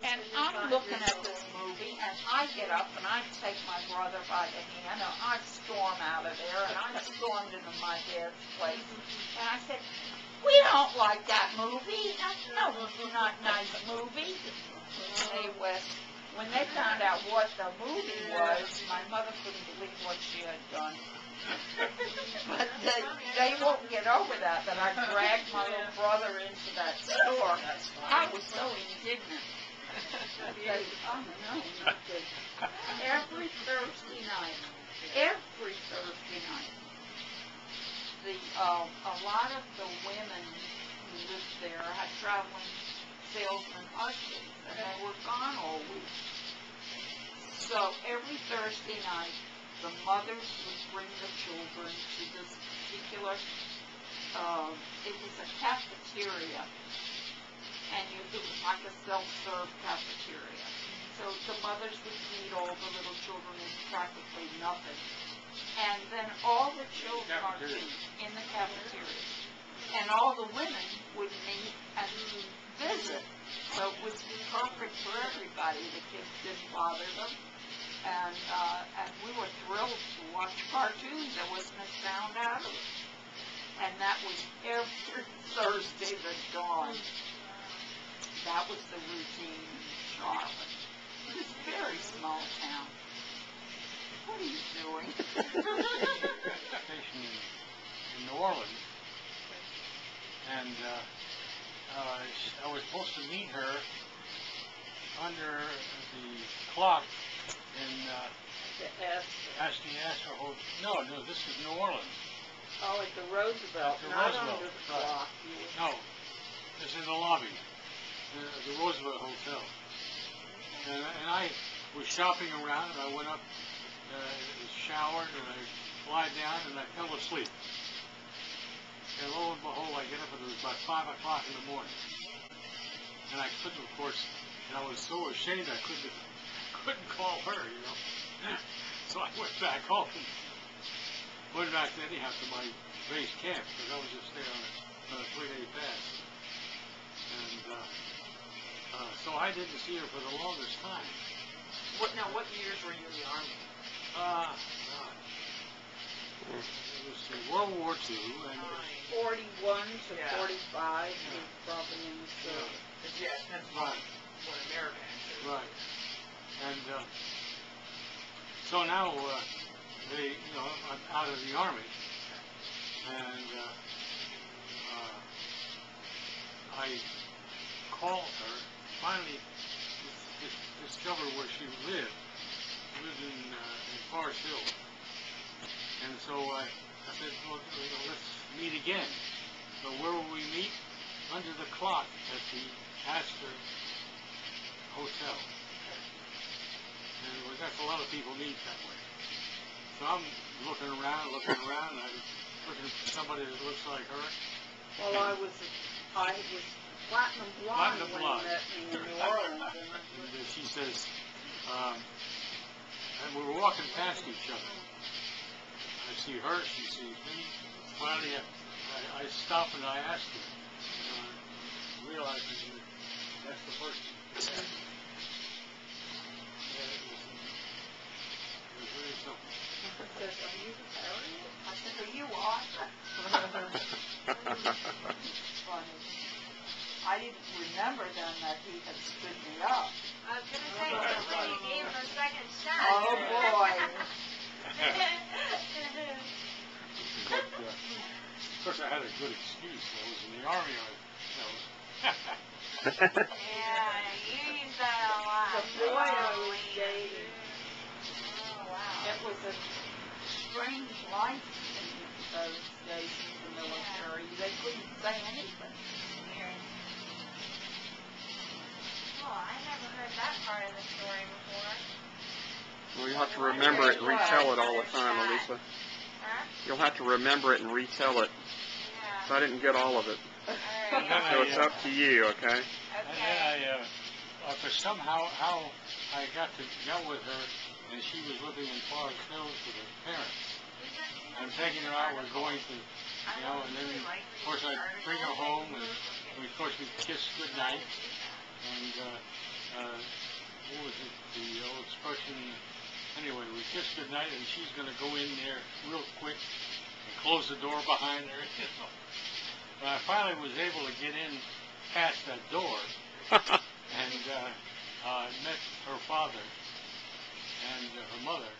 And I'm looking at this movie, and I get up and I take my brother by the hand, and I storm out of there, and I stormed into my dad's place, and I said, "We don't like that movie. That's no, not nice movie." They went, when they found out what the movie was, my mother couldn't believe what she had done. But they won't get over that I dragged my little brother into that store. I was so indignant. Oh no, every Thursday night, a lot of the women who lived there had traveling salesmen ushers, and they were gone all week. So every Thursday night, the mothers would bring the children to this particular, it was a cafeteria, and it was like a self-serve cafeteria. So the mothers would feed all the little children with practically nothing. And then all the children are in the cafeteria. And all the women would meet and visit. So it was perfect for everybody. The kids didn't bother them. And we were thrilled to watch cartoons. There wasn't a sound out of it. And that was every Thursday at dawn. That was the routine in Charlotte. It was a very small town. What are you doing? Station in New Orleans, and I was supposed to meet her under the clock in Astor Hotel. No, this is New Orleans. Oh, at the Roosevelt, not under the clock. No, this is the lobby, the Roosevelt Hotel. And I was shopping around, and I went up, showered, and I lied down, and I fell asleep. And lo and behold, I get up, and it was about 5 o'clock in the morning. And I couldn't, of course, and I was so ashamed I couldn't call her, you know. So I went back home. Went back anyhow to my base camp, because I was just there on a 3-day fast. And so I didn't see her for the longest time. What years were you in the Army? It was World War II, and 41 to 45, he was probably in the service. Yeah, that's right. What America had. Right. And so now, I'm out of the Army, and I called her, finally discovered where she lived. She lived in Forest Hill. And so I said, well, let's meet again. So where will we meet? Under the clock at the Astor Hotel. And that's a lot of people meet that way. So I'm looking around, and I'm looking for somebody that looks like her. Well, I was platinum blonde when you met me in New Orleans. And she says, and we were walking past each other. I see her, she sees me. Finally, I stop and I ask her, realizing that's the person. It was really something. Says, are you Harriet? I said, are you Arthur? Funny. I didn't remember then that he had stood me up. I was going to say, because you gave him a second shot. Oh, boy. But, of course, I had a good excuse. I was in the Army. Yeah, you use that a lot. The boy I was dating. Oh, wow. It was a strange life in those days in the military. They couldn't say anything. Weird. Oh, I never heard that part of the story before. Well, you'll have to remember it and retell it all the time, Elisa. Huh? You'll have to remember it and retell it. Yeah. So I didn't get all of it. Alright. So it's up to you, okay? Okay. And then for somehow I got with her, and she was living in Forest Hills with her parents. I'm taking her out, we're going to, and then, of course, I bring her home, and we kissed goodnight, and what was it, the old expression, anyway, we kissed goodnight and she's going to go in there real quick and close the door behind her, you know. But I finally was able to get in past that door and met her father and her mother.